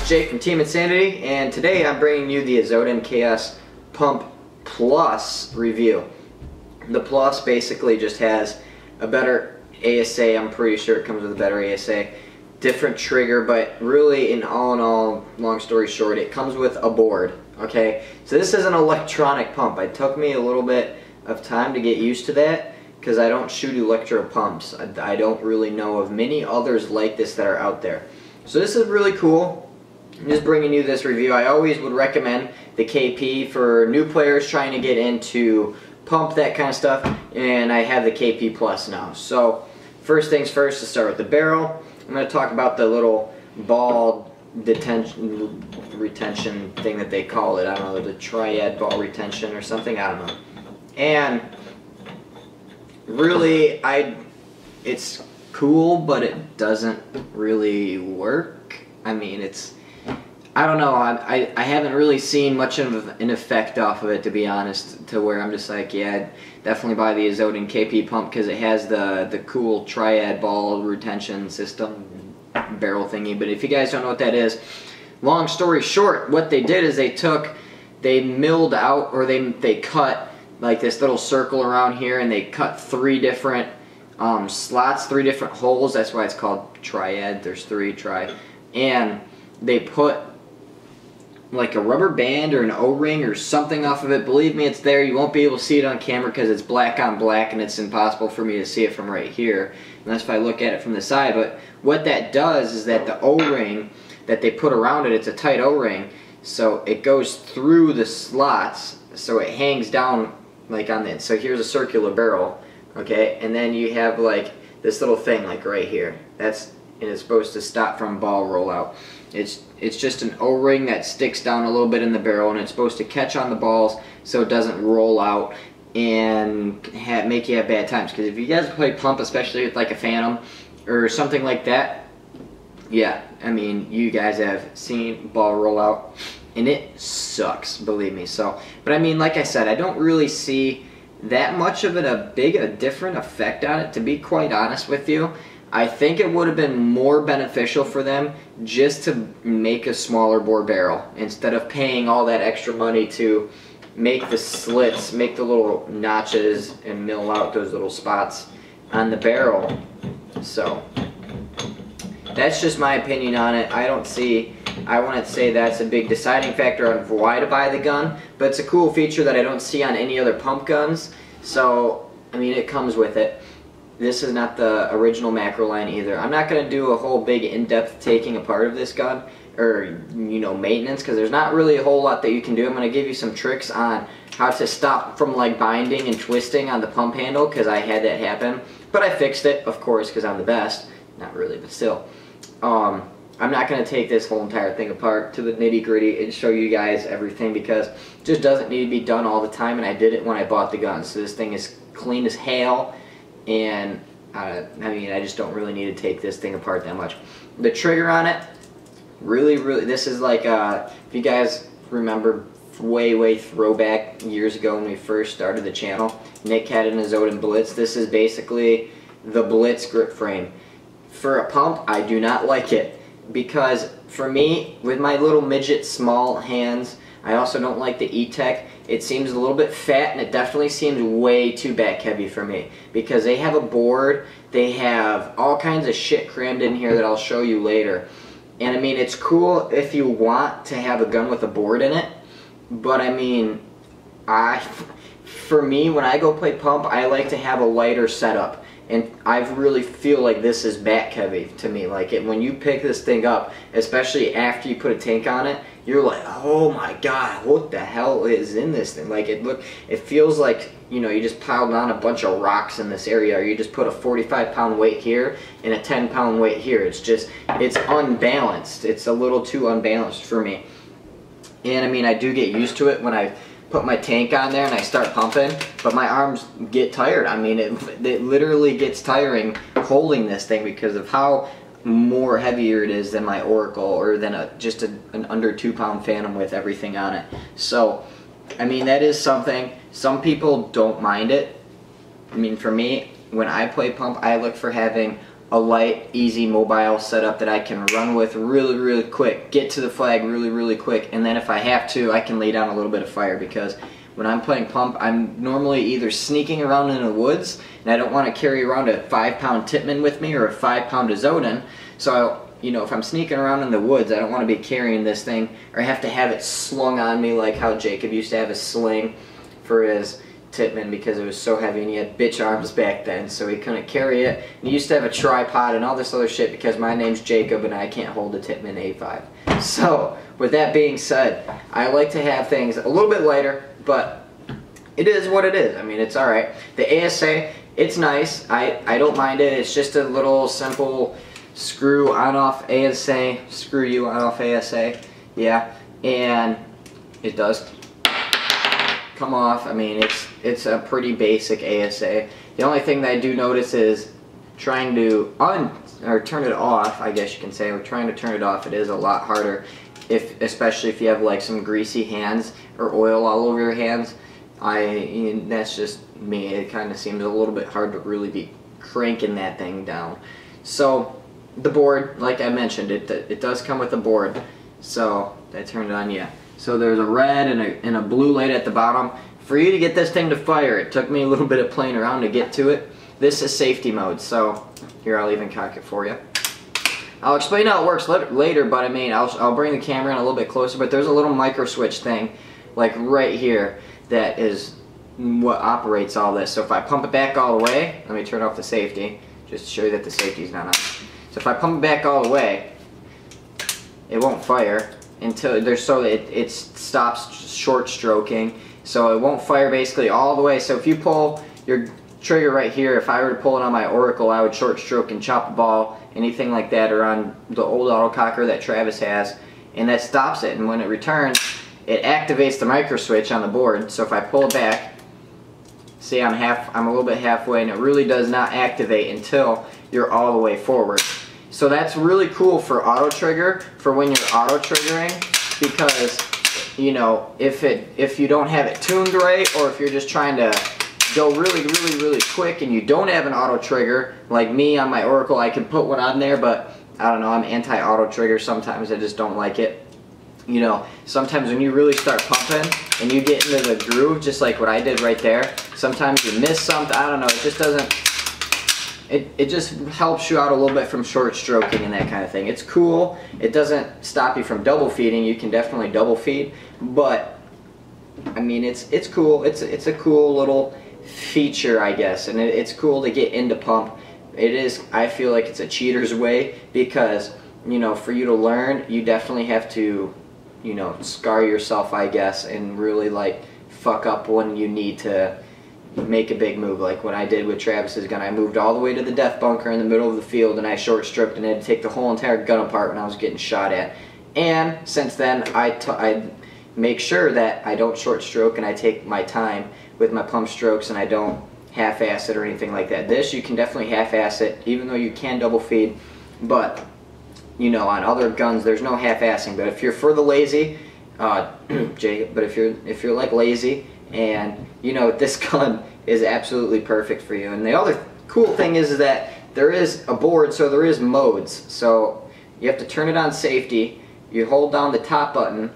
it's Jake from Team Insanity, and today I'm bringing you the Azodin Kaos Pump Plus review. The Plus basically just has a better ASA. I'm pretty sure it comes with a better ASA. Different trigger, but really, in all, long story short, it comes with a board. Okay, so this is an electronic pump. It took me a little bit of time to get used to that because I don't shoot electro pumps. I don't really know of many others like this that are out there. So this is really cool. I'm just bringing you this review. I always would recommend the KP for new players trying to get into pump, that kind of stuff, and I have the KP Plus now. So first things first, to start with the barrel, I'm going to talk about the little ball retention thing that they call it. I don't know, the Triad ball retention or something, I don't know. And really, it's cool, but it doesn't really work. I mean, I don't know, I haven't really seen much of an effect off of it, to be honest, to where I'm just like, yeah, definitely buy the Azodin KP pump because it has the cool Triad ball retention system barrel thingy. But if you guys don't know what that is, long story short, what they did is they milled out, or they cut like this little circle around here, and they cut 3 different slots, 3 different holes. That's why it's called Triad. There's 3 and they put like a rubber band or an O-ring or something off of it. Believe me, it's there. You won't be able to see it on camera because it's black on black, and it's impossible for me to see it from right here unless if I look at it from the side. But what that does is that the O-ring that they put around it, it's a tight O-ring, so it goes through the slots, so it hangs down like on the. So here's a circular barrel, okay, and then you have like this little thing like right here. And it's supposed to stop from ball rollout. It's just an O-ring that sticks down a little bit in the barrel, and it's supposed to catch on the balls so it doesn't roll out and make you have bad times. Because if you guys play pump, especially with like a Phantom or something like that, yeah, I mean, you guys have seen ball roll out, and it sucks, believe me. So, but I mean, like I said, I don't really see that much of a different effect on it, to be quite honest with you. I think it would have been more beneficial for them just to make a smaller bore barrel instead of paying all that extra money to make the slits, make the little notches, and mill out those little spots on the barrel. So that's just my opinion on it. I wouldn't say that's a big deciding factor on why to buy the gun, but it's a cool feature that I don't see on any other pump guns. So, I mean, it comes with it. This is not the original macro line either. I'm not going to do a whole big in-depth taking apart of this gun, or, you know, maintenance, because there's not really a whole lot that you can do. I'm going to give you some tricks on how to stop from like binding and twisting on the pump handle, because I had that happen. But I fixed it, of course, because I'm the best. Not really, but still. I'm not going to take this whole entire thing apart to the nitty-gritty and show you guys everything, because it just doesn't need to be done all the time, and I did it when I bought the gun. So this thing is clean as hail. And I mean, I just don't really need to take this thing apart that much. The trigger on it, really, this is like, if you guys remember way throwback years ago when we first started the channel, Nick had an Azodin Blitz. This is basically the Blitz grip frame. For a pump, I do not like it, because for me, with my little midget small hands, I also don't like the E-Tech. It seems a little bit fat, and it definitely seems way too back heavy for me, because they have a board, they have all kinds of shit crammed in here that I'll show you later. And I mean, it's cool if you want to have a gun with a board in it, but I mean, for me, when I go play pump, I like to have a lighter setup. And I really feel like this is back heavy to me. Like when you pick this thing up, especially after you put a tank on it, you're like, oh my god, what the hell is in this thing? Like it feels like, you know, you just piled on a bunch of rocks in this area, or you just put a 45-pound weight here and a 10-pound weight here. It's unbalanced. It's a little too unbalanced for me. And I mean, I do get used to it when I put my tank on there and I start pumping, but my arms get tired. I mean, it literally gets tiring holding this thing because of how more heavier it is than my Oracle, or than just an under 2-pound Phantom with everything on it. So, I mean, that is something. Some people don't mind it. I mean, for me, when I play pump, I look for having a light, easy mobile setup that I can run with really quick, get to the flag really quick, and then if I have to, I can lay down a little bit of fire, because when I'm playing pump, I'm normally either sneaking around in the woods, and I don't want to carry around a 5-pound Tippmann with me or a 5-pound Azodin. So, you know, if I'm sneaking around in the woods, I don't want to be carrying this thing, or have to have it slung on me like how Jacob used to have a sling for his Tippmann because it was so heavy, and he had bitch arms back then, so he couldn't carry it. And he used to have a tripod and all this other shit because my name's Jacob and I can't hold a Tippmann A5. So, with that being said, I like to have things a little bit lighter, but it is what it is. I mean, it's alright. The ASA, it's nice. I don't mind it. It's just a little simple screw on-off ASA, screw you on-off ASA, yeah, and it does come off. I mean, it's a pretty basic ASA. The only thing that I do notice is trying to turn it off, I guess you can say, or trying to turn it off, it is a lot harder, especially if you have like some greasy hands or oil all over your hands. That's just me. It kind of seems a little bit hard to really be cranking that thing down. So the board, like I mentioned, it does come with a board. So I turned it on, yeah. So there's a red and a blue light at the bottom. For you to get this thing to fire, it took me a little bit of playing around to get to it. This is safety mode, so here, I'll even cock it for you. I'll explain how it works later, but I mean, I'll bring the camera in a little bit closer, but there's a little micro switch thing, like right here, that is what operates all this. So if I pump it back all the way, let me turn off the safety, just to show you that the safety's not on. So if I pump it back all the way, it won't fire until it stops short stroking, so it won't fire basically all the way. So if you pull your trigger right here, if I were to pull it on my Oracle, I would short stroke and chop a ball, anything like that, or on the old autococker that Travis has, and that stops it. And when it returns, it activates the micro switch on the board. So if I pull it back, see, I'm a little bit halfway, and it really does not activate until you're all the way forward. So that's really cool for auto trigger, for when you're auto triggering, because, you know, if you don't have it tuned right, or if you're just trying to go really quick and you don't have an auto trigger, like me on my Oracle, I can put one on there, but I don't know, I'm anti-auto trigger. Sometimes I just don't like it. You know, sometimes when you really start pumping and you get into the groove, just like what I did right there, sometimes you miss something. I don't know, it just doesn't, it just helps you out a little bit from short stroking and that kind of thing. It's cool. It doesn't stop you from double feeding. You can definitely double feed, but I mean, it's cool. It's a cool little feature, I guess, and it's cool to get into pump. It is, I feel like it's a cheater's way, because, you know, for you to learn, you definitely have to, you know, scar yourself, I guess, and really like fuck up when you need to make a big move, like what I did with Travis's gun. I moved all the way to the death bunker in the middle of the field, and I short stroked and had to take the whole entire gun apart when I was getting shot at. And since then, I make sure that I don't short stroke, and I take my time with my pump strokes, and I don't half-ass it or anything like that. This, you can definitely half-ass it, even though you can double feed, but, you know, on other guns, there's no half-assing. But if you're for the lazy, Jacob, but if you're like lazy, and, you know, this gun is absolutely perfect for you. And the other cool thing is that there is a board, so there is modes. So you have to turn it on safety, you hold down the top button,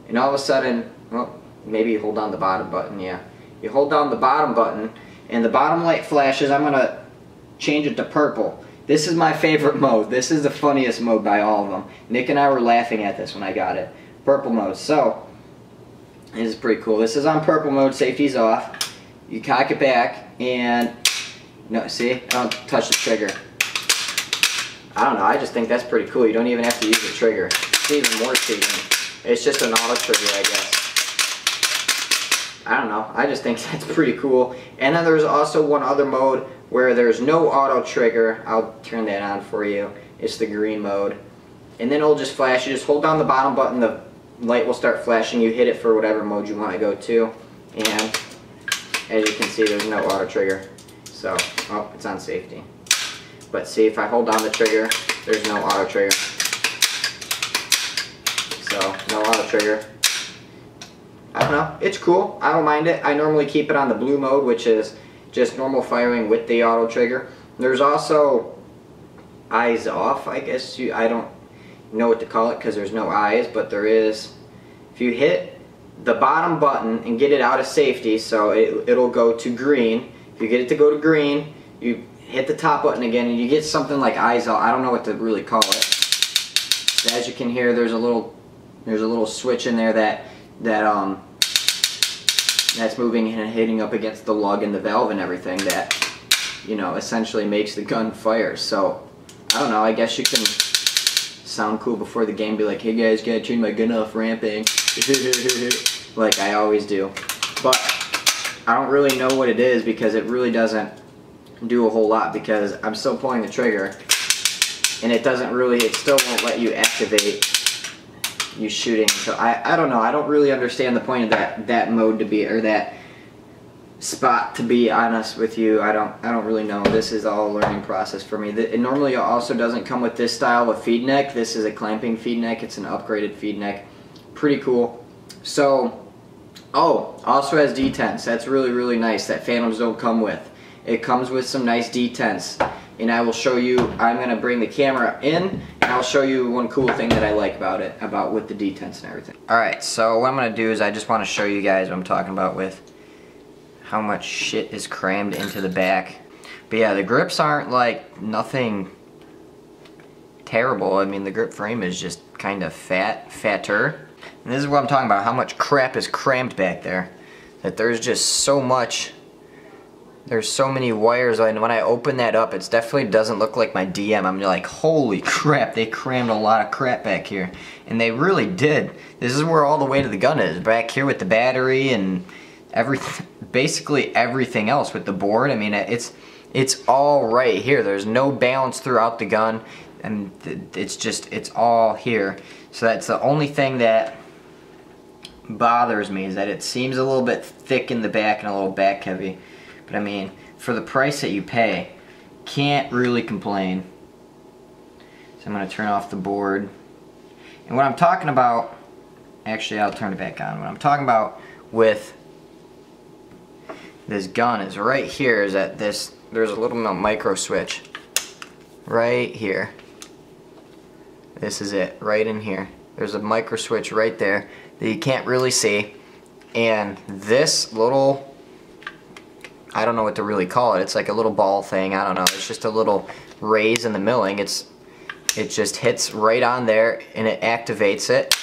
and all of a sudden, well, maybe you hold down the bottom button, yeah. You hold down the bottom button, and the bottom light flashes. I'm going to change it to purple. This is my favorite mode. This is the funniest mode by all of them. Nick and I were laughing at this when I got it. Purple mode. So, this is pretty cool. This is on purple mode, safety's off. You cock it back, and, no, see? I don't touch the trigger. I don't know, I just think that's pretty cool. You don't even have to use the trigger. It's even more cheating. It's just an auto trigger, I guess. I don't know, I just think that's pretty cool. And then there's also one other mode where there's no auto trigger. I'll turn that on for you. It's the green mode. And then it'll just flash. You just hold down the bottom button, the light will start flashing. You hit it for whatever mode you want to go to. And as you can see, there's no auto trigger. So, oh, it's on safety. But see, if I hold down the trigger, there's no auto trigger. So, no auto trigger. I don't know, it's cool. I don't mind it. I normally keep it on the blue mode, which is just normal firing with the auto trigger. There's also eyes off, I guess. I don't know what to call it because there's no eyes, but there is. If you hit the bottom button and get it out of safety, so it'll go to green. If you get it to go to green, you hit the top button again and you get something like eyes off. I don't know what to really call it. So as you can hear, there's a little switch in there that's moving and hitting up against the lug and the valve and everything that, you know, essentially makes the gun fire. So I don't know, I guess you can sound cool before the game, be like, hey guys, gotta turn my gun off ramping like I always do. But I don't really know what it is because it really doesn't do a whole lot, because I'm still pulling the trigger and it still won't let you activate you shooting. So I don't know, I don't really understand the point of that mode to be, or that spot, to be honest with you. I don't really know. This is all a learning process for me. It normally also doesn't come with this style of feed neck. This is a clamping feed neck. It's an upgraded feed neck. Pretty cool. So, also has detents. That's really, really nice that Phantoms don't come with. It comes with some nice detents, and I will show you. I'm going to bring the camera in and I'll show you one cool thing that I like about it, with the detents and everything. Alright, so what I'm going to do is I just want to show you guys what I'm talking about with how much shit is crammed into the back. But yeah, the grips aren't like nothing terrible. I mean, the grip frame is just kind of fatter. And this is what I'm talking about, how much crap is crammed back there. That there's just so much, there's so many wires, and when I open that up, it definitely doesn't look like my DM. I'm like, holy crap, they crammed a lot of crap back here. And they really did. This is where all the weight of the gun is, back here with the battery and everything, basically everything else with the board. I mean, it's all right here. There's no balance throughout the gun, and it's all here. So that's the only thing that bothers me, is that it seems a little bit thick in the back and a little back heavy. But I mean, for the price that you pay, can't really complain. So I'm going to turn off the board. And what I'm talking about, actually I'll turn it back on. What I'm talking about with this gun is right here, is that there's a little micro switch right here. This is it, right in here. There's a micro switch right there that you can't really see, and this little, I don't know what to really call it. It's like a little ball thing. I don't know. It's just a little raise in the milling. It just hits right on there and it activates it,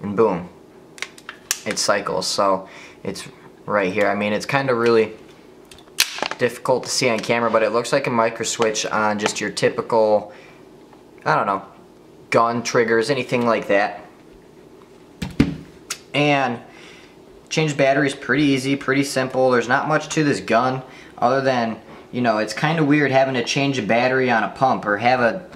and boom, it cycles. So it's right here. I mean, it's kind of really difficult to see on camera, but it looks like a micro switch on just your typical, I don't know, gun triggers, anything like that. And change battery is pretty easy, pretty simple. There's not much to this gun other than, you know, it's kind of weird having to change a battery on a pump, or have a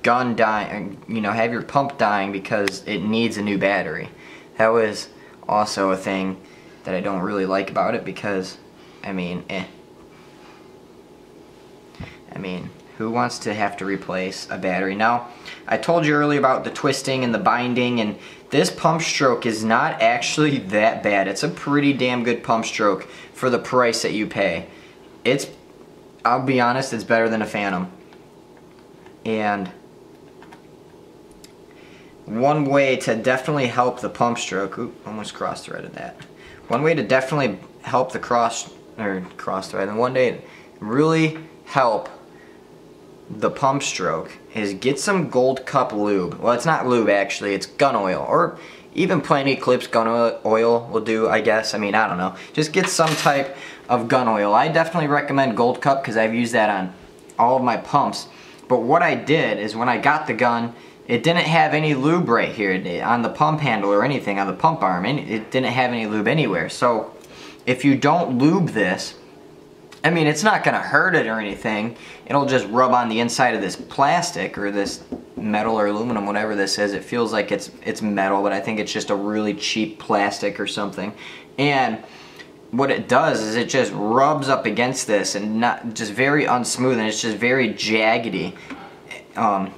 gun dying, you know, have your pump dying because it needs a new battery. That was also a thing that I don't really like about it, because I mean, I mean, who wants to have to replace a battery? Now, I told you earlier about the twisting and the binding, and this pump stroke is not actually that bad. It's a pretty damn good pump stroke for the price that you pay. I'll be honest, it's better than a Phantom. And one way to definitely help the pump stroke, almost cross-threaded that. One way to definitely help the cross-thread, and one day to really help the pump stroke, is get some Gold Cup lube. Well, it's not lube actually, it's gun oil, or even Plain Eclipse gun oil will do, I guess. I mean, I don't know. Just get some type of gun oil. I definitely recommend Gold Cup because I've used that on all of my pumps. But what I did is, when I got the gun, it didn't have any lube right here on the pump handle or anything, on the pump arm. It didn't have any lube anywhere. So if you don't lube this, I mean, it's not going to hurt it or anything. It'll just rub on the inside of this plastic, or this metal or aluminum, whatever this is. It feels like it's metal, but I think it's just a really cheap plastic or something. And what it does is it just rubs up against this, and not just very unsmooth, and it's just very jaggedy.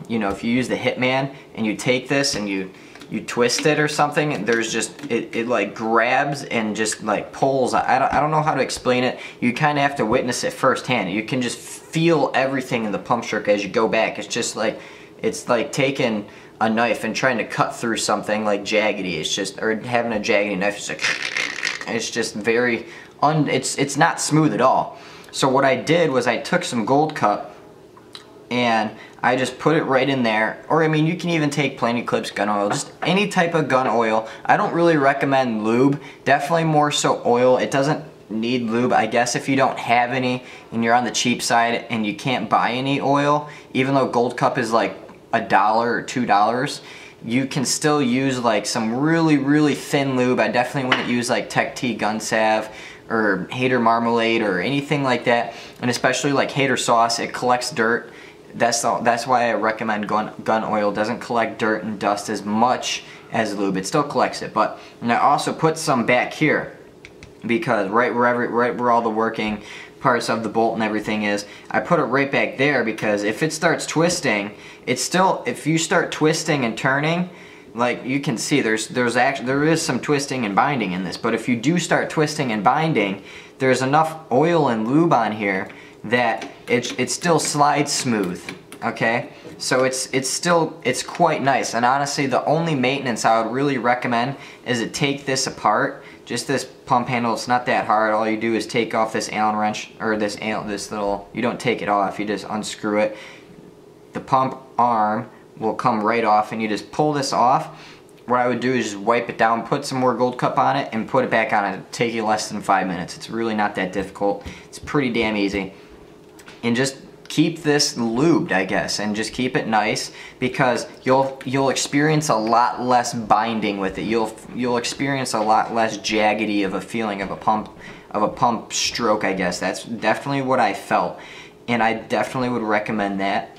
You know, if you use the Hitman and you take this and you you twist it or something, there's just, it like grabs and just like pulls. I don't know how to explain it. You kind of have to witness it firsthand. You can just feel everything in the pump stroke as you go back. It's just like, it's like taking a knife and trying to cut through something like jaggedy. It's just, or having a jaggedy knife. It's like, it's just very, it's not smooth at all. So what I did was I took some Gold Cup and I just put it right in there. Or I mean, you can even take Plain Eclipse gun oil, just any type of gun oil. I don't really recommend lube, definitely more so oil. It doesn't need lube. I guess if you don't have any and you're on the cheap side and you can't buy any oil, even though Gold Cup is like $1 or $2, you can still use like some really thin lube. I definitely wouldn't use like Tech T gun salve or Hater Marmalade or anything like that, and especially like Hater sauce. It collects dirt. That's why I recommend gun oil. It doesn't collect dirt and dust as much as lube. It still collects it, but and I also put some back here because right where all the working parts of the bolt and everything is, I put it right back there because if it starts twisting, it's still, if you start twisting and turning, like you can see there is some twisting and binding in this, but if you do start twisting and binding, there's enough oil and lube on here that it still slides smooth, okay? So it's quite nice, and honestly the only maintenance I would really recommend is to take this apart. Just this pump handle, it's not that hard. All you do is take off this Allen wrench, or this little, you don't take it off, you just unscrew it. The pump arm will come right off and you just pull this off. What I would do is just wipe it down, put some more Gold Cup on it, and put it back on it. It'll take you less than 5 minutes. It's really not that difficult. It's pretty damn easy. And just keep this lubed, I guess, and just keep it nice because you'll experience a lot less binding with it. You'll experience a lot less jaggedy of a feeling of a pump stroke, I guess. That's definitely what I felt, and I definitely would recommend that.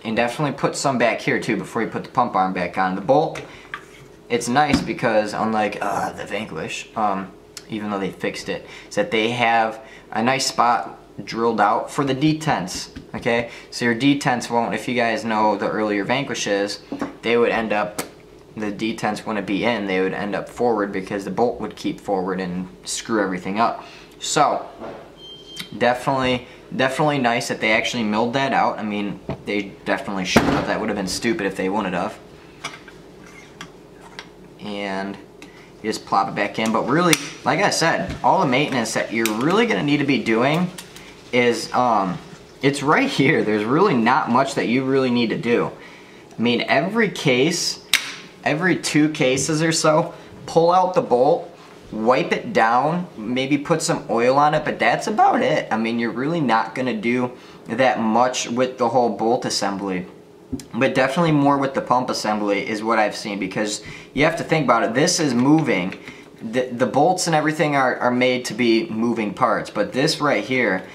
And definitely put some back here too before you put the pump arm back on. The bolt, it's nice because unlike the Vanquish, even though they fixed it, is that they have a nice spot drilled out for the detents, okay? So your detents won't, if you guys know the earlier Vanquishes, they would end up, the detents wouldn't be in, they would end up forward because the bolt would keep forward and screw everything up. So definitely nice that they actually milled that out. I mean, they definitely should have. That would have been stupid if they wouldn't have. And you just plop it back in. But really, like I said, all the maintenance that you're really going to need to be doing is, it's right here. There's really not much that you really need to do. I mean, every case, every 2 cases or so, pull out the bolt, wipe it down, maybe put some oil on it, but that's about it. I mean, you're really not going to do that much with the whole bolt assembly. But definitely more with the pump assembly is what I've seen, because you have to think about it. This is moving. The bolts and everything are made to be moving parts, but this right here,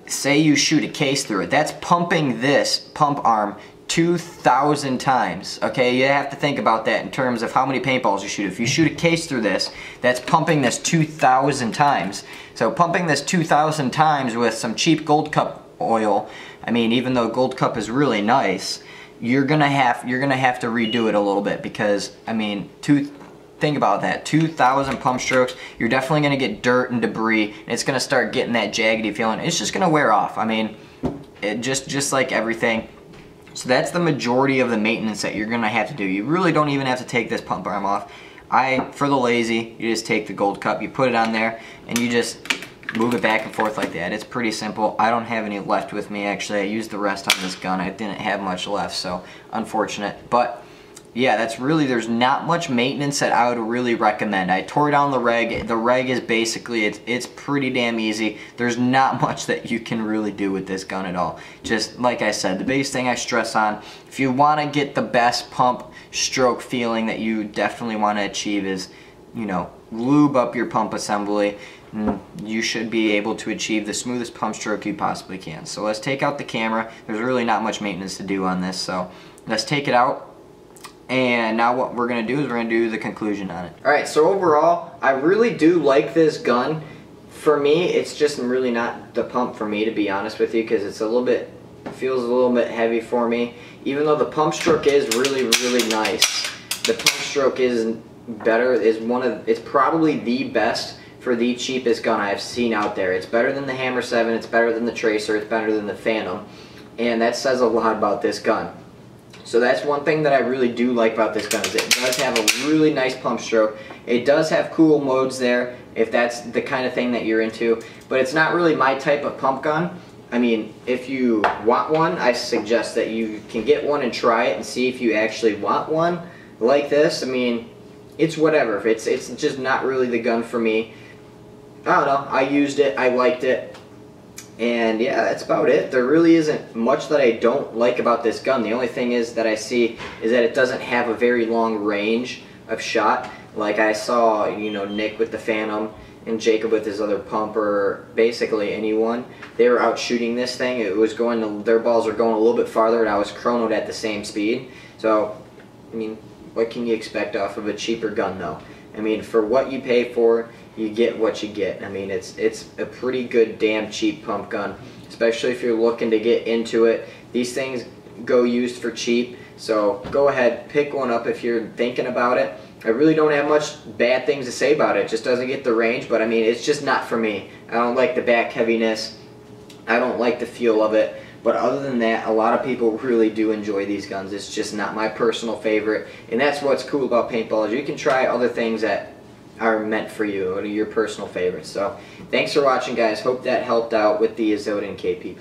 say you shoot a case through it, that's pumping this pump arm 2,000 times, okay? You have to think about that in terms of how many paintballs you shoot. If you shoot a case through this, that's pumping this 2,000 times. So pumping this 2,000 times with some cheap Gold Cup oil, I mean, even though Gold Cup is really nice, you're gonna have to redo it a little bit because, I mean, think about that, 2,000 pump strokes, you're definitely gonna get dirt and debris, and it's gonna start getting that jaggedy feeling. It's just gonna wear off. I mean, it just like everything. So that's the majority of the maintenance that you're gonna have to do. You really don't even have to take this pump arm off. For the lazy, you just take the Gold Cup, you put it on there, and you just move it back and forth like that. It's pretty simple. I don't have any left with me, actually. I used the rest on this gun. I didn't have much left, so unfortunate. But yeah, that's really, there's not much maintenance that I would really recommend. I tore down the reg. The reg is basically, it's pretty damn easy. There's not much that you can really do with this gun at all. Just like I said, the biggest thing I stress on, if you want to get the best pump stroke feeling that you definitely want to achieve is, you know, lube up your pump assembly. You should be able to achieve the smoothest pump stroke you possibly can. So let's take out the camera. There's really not much maintenance to do on this, so let's take it out. And now what we're going to do is we're going to do the conclusion on it. Alright, so overall, I really do like this gun. For me, it's just really not the pump for me, to be honest with you, because it's a little bit, feels a little bit heavy for me. Even though the pump stroke is really, really nice. the pump stroke is better. It's probably the best for the cheapest gun I've seen out there. It's better than the Hammer 7, it's better than the Tracer, it's better than the Phantom, and that says a lot about this gun. So that's one thing that I really do like about this gun, is it does have a really nice pump stroke. It does have cool modes there, if that's the kind of thing that you're into, but it's not really my type of pump gun. I mean, if you want one, I suggest that you can get one and try it and see if you actually want one like this. I mean, it's whatever. It's just not really the gun for me. I don't know. I used it. I liked it. And yeah, that's about it. There really isn't much that I don't like about this gun. The only thing is that I see is that it doesn't have a very long range of shot. Like I saw, you know, Nick with the Phantom and Jacob with his other pump, or basically anyone. They were out shooting this thing. It was going to, their balls were going a little bit farther, and I was chronoed at the same speed. So, I mean, what can you expect off of a cheaper gun, though? I mean, for what you pay for, you get what you get. I mean, it's a pretty good, damn cheap pump gun, especially if you're looking to get into it. These things go used for cheap, so go ahead, pick one up if you're thinking about it. I really don't have much bad things to say about it. It just doesn't get the range, but I mean, it's just not for me. I don't like the back heaviness. I don't like the feel of it. But other than that, a lot of people really do enjoy these guns. It's just not my personal favorite. And that's what's cool about paintball, is you can try other things that are meant for you, or your personal favorites. So thanks for watching, guys. Hope that helped out with the Azodin KP+.